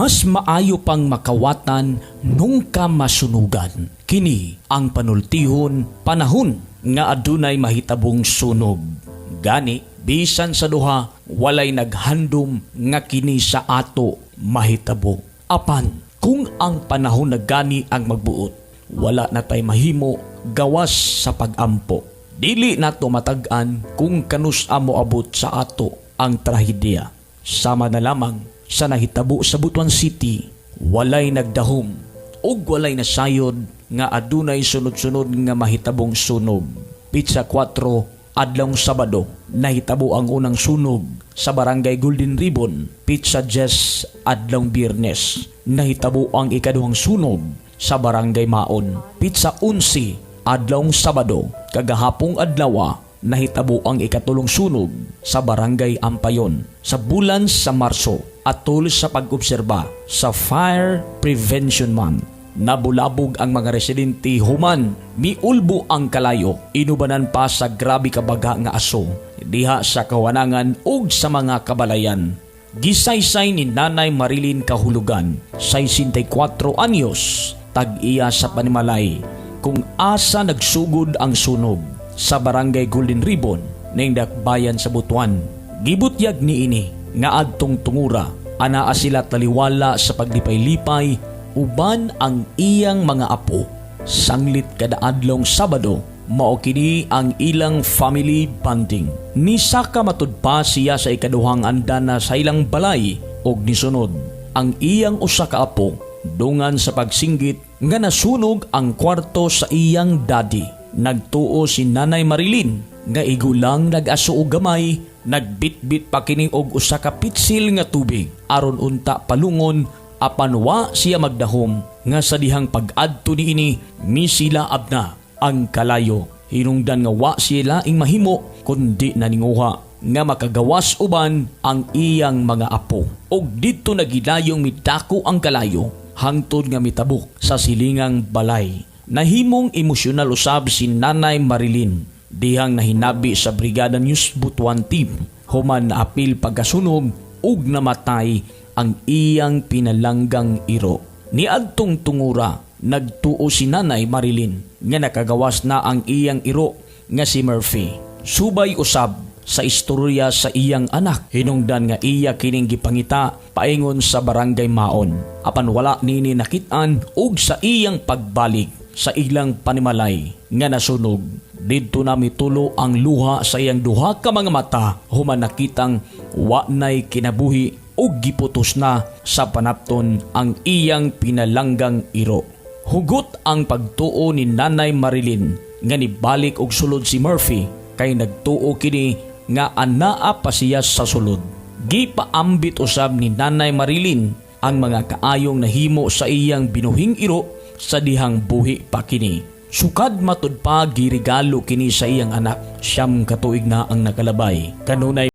Mas maayo pang makawatan nung ka masunugan. Kini ang panultihon panahon nga adunay mahitabong sunog. Gani, bisan sa duha, walay naghandom nga kini sa ato mahitabo. Apan, kung ang panahon na gani ang magbuot, wala na tay mahimo gawas sa pagampo. Dili nato matag-an kung kanus amo abot sa ato ang trahedya. Sama na lamang sa nahitabo sa Butuan City, walay nagdahom ug walay nasayod nga adunay sunod-sunod nga mahitabong sunog. Pitsa 4 adlong Sabado, nahitabo ang unang sunog sa Barangay Golden Ribbon. Pitsa 10 adlong Biyernes, nahitabo ang ikaduhang sunog sa Barangay Maon. Pitsa 11 adlong Sabado, kagahapong adlaw nahitabo ang ikatulong sunog sa Barangay Ampayon. Sa bulan sa Marso, atol sa pag-obserba sa Fire Prevention Month, nabulabog ang mga residente human miulbo ang kalayo, inubanan pa sa grabe kabaga nga aso diha sa kawanangan ug sa mga kabalayan. Gisaysay ni Nanay Marilyn Kahulugan, 64 anyos, tag-iya sa Panimalay, kung asa nagsugod ang sunog sa Barangay Golden Ribbon ning dakbayan sa Butuan. Gibutyag ni ini nga adtong tungura anaa sila taliwala sa paglipay-lipay uban ang iyang mga apo. Sanglit kada adlong Sabado, mao kini ang ilang family bonding. Ni saka matud pa siya sa ikaduhang andana sa ilang balay og nisunod ang iyang usa ka apo dungan sa pagsinggit nga nasunog ang kwarto sa iyang daddy. Nagtuo si Nanay Marilyn nga igulang nag-aso og gamay, nagbitbit pa kini og usa ka pitsil nga tubig aron unta palungon apan wa siya magdahom nga sa dihang pag-adto niini misilaab na ang kalayo. Hinungdan nga wa sila ing mahimo kundi naninguha nga makagawas uban ang iyang mga apo. Og didto nagidayong mitako ang kalayo hangtod nga mitabok sa silingang balay. Nahimong emosyonal usab si Nanay Marilyn dihang nahinabi sa Brigada News Butuan Team human na apil pagkasunog ug namatay ang iyang pinalanggang iro. Niadtong tungura, nagtuo si Nanay Marilyn nga nakagawas na ang iyang iro nga si Murphy. Subay usab sa istorya sa iyang anak, hinungdan nga iya kining gipangita paingon sa Barangay Maon. Apan wala nini nakitaan ug sa iyang pagbalik sa ilang Panimalay nga nasunog. Didto na mitulo ang luha sa iyang duha ka mga mata human nakitang wa nay kinabuhi ug giputos na sa panapton ang iyang pinalanggang iro. Hugot ang pagtuo ni Nanay Marilyn nga nibalik og sulod si Murphy kay nagtuo kini nga anaa pa siya sa sulod. Gipaambit usab ni Nanay Marilyn ang mga kaayong nahimo sa iyang binuhing iro sa dihang buhi pa kini. Sukad matud pa girigalo kini sa iyang anak. Siyam ka tuig na ang nakalabay. Kanunay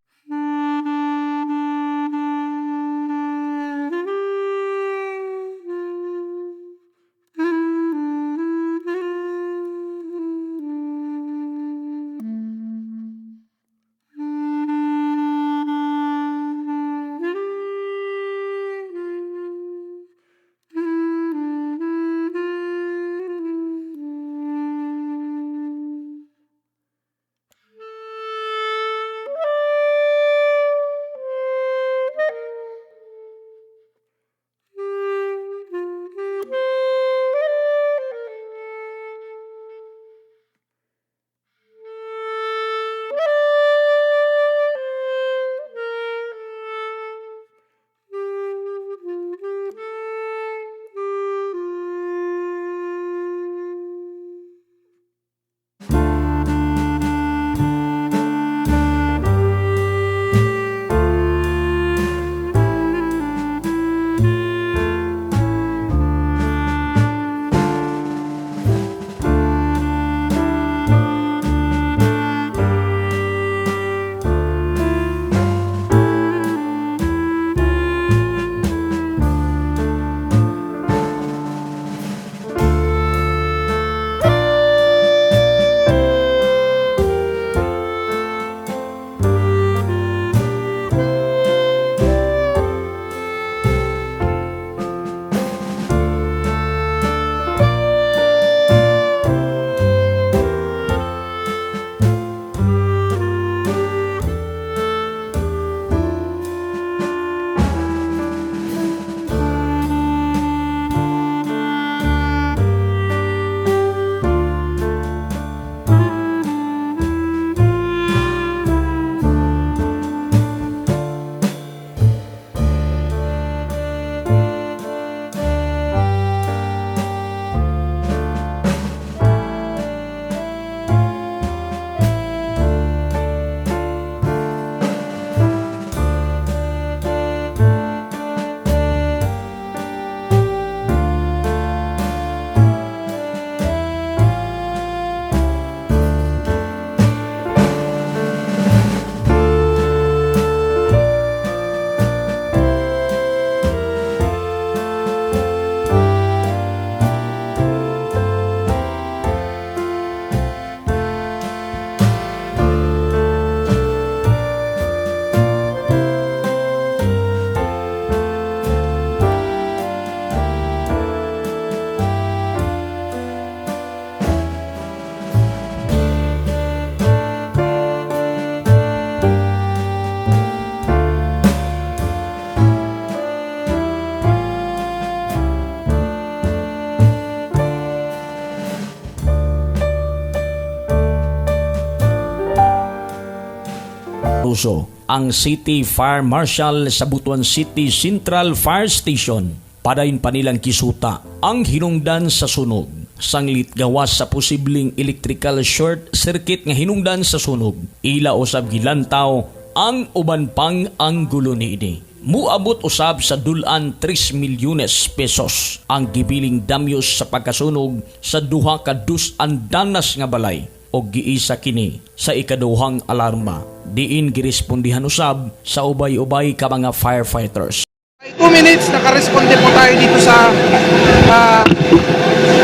Ruso, ang City Fire Marshal sa Butuan City Central Fire Station. Padayon pa nilang kisuta ang hinungdan sa sunog. Sanglit gawas sa posibleng electrical short circuit nga hinungdan sa sunog. Ila usab gilantaw ang uban pang ang gulo niini. Muabot usab sa dulan 3 milyones pesos ang gibiling damyos sa pagkasunog sa duha ka dus-andanas nga balay o giisa kini sa ikaduhang alarma. Diin girespondihan usab sa ubay-ubay ka mga firefighters. 2 minutes, nakaresponde po tayo dito sa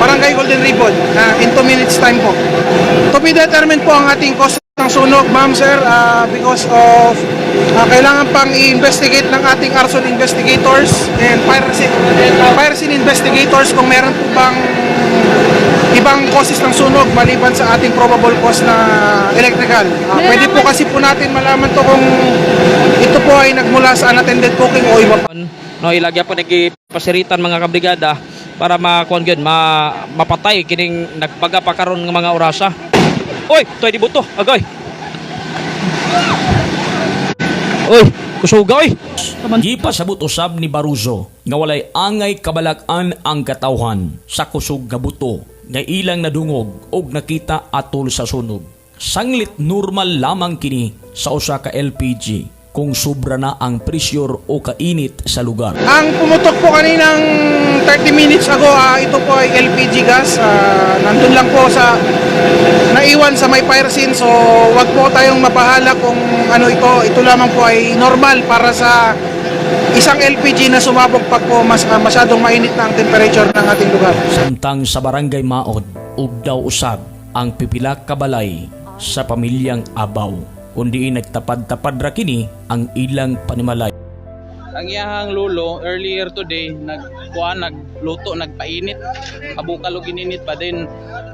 Barangay Golden Ribbon in 2 minutes time po. To be determined po ang ating cause ng sunog, ma'am sir, because of kailangan pang i-investigate ng ating arson investigators and fire scene investigators kung meron po bang ibang causes ng sunog maliban sa ating probable cause na electrical. Pwede po kasi po natin malaman to kung ito po ay nagmula sa unattended cooking o iba pa. No, ilagya po nagipasiritan mga kabrigada para makuan gyud mapatay kining nagpaga pa karon nga mga orasa. Oy, toy di buto, agoy. Oy, kusuga oy. Gipasabot usab ni Baruzo nga walay angay kabalak-an ang katawhan sa kusog nga buto nga ilang nadungog og nakita atol sa sunog. Sanglit normal lamang kini sa usa ka LPG kung sobra na ang presyur o kainit sa lugar. Ang pumutok po kaninang 30 minutes ago, ito po ay LPG gas. Nandun lang po sa naiwan sa may fire scene, so wag po tayong mabahala kung ano ito. Ito lamang po ay normal para sa isang LPG na sumabog pag po masyadong mainit na ang temperature ng ating lugar. Samtang sa barangay Maod, ug daw usab ang pipila ka balay sa pamilyang Abaw. Kundi nagtapad-tapad ra kini ang ilang panimalay. Ang iyahang lolo earlier today nagluto, nagpainit, abukal og gininit pa din.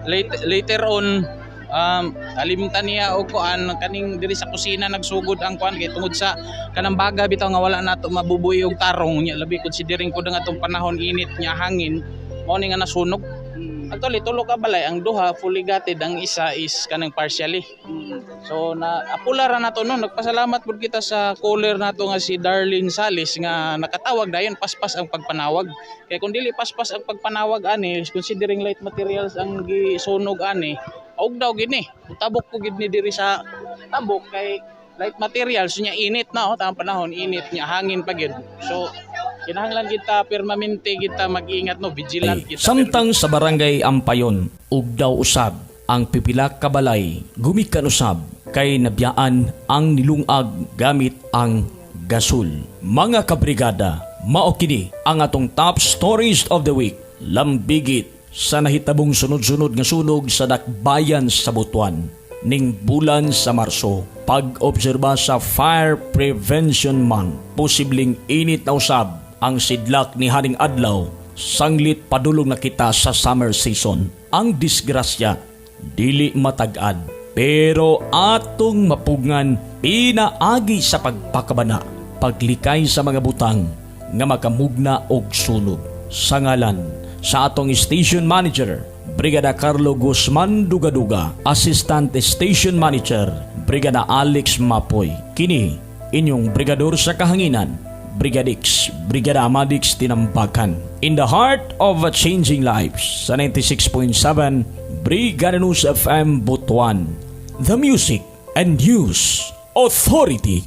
Later on alimtan niya og kuan kaning diri sa kusina nagsugod ang kuan kay tungod sa kanang baga bitaw nga wala nato mabubuy og tarong nya labi considering pud nga atong panahon init nya hangin mao ni nga nasunog. Actually tulo ka balay, ang duha fully gutted, ang isa is kanang partially. So na apula ra nato no, nagpasalamat pud kita sa caller nato nga si Darlene Salis nga nakatawag dayon paspas ang pagpanawag. Kay kung dili paspas ang pagpanawag ani, considering light materials ang gisunog ani, og daw gini. Tabok ko gid ni diri sa tabok kay light materials nya init na tamang panahon init nya hangin pa gid. So kinahanglan kita permanente kita mag-ingat no, vigilant kita. Samtang sa barangay Ampayon, ug daw usab ang pipila ka balay gumikan usab kay nabiyaan ang nilungag gamit ang gasol. Mga kabrigada, mao kini ang atong top stories of the week. Lambigit sa nahitabong sunod-sunod nga sunog sa dakbayan sa Butuan ning bulan sa Marso. Pag-obserba sa Fire Prevention Month, posibleng init na usab ang sidlak ni Haring Adlaw, sanglit padulong na kita sa summer season. Ang disgrasya, dili matag-ad, pero atong mapugngan pinaagi sa pagpakabana, paglikay sa mga butang nga makamugna og sunog. Sa ngalan sa atong station manager, Brigada Carlo Guzman Dugaduga, Assistant Station Manager, Brigada Alex Mapoy, kini inyong brigador sa kahanginan, Brigadix, Brigada Amadix Tinambakan. In the heart of a changing lives, sa 96.7 Brigada News FM Butuan, the Music and News Authority.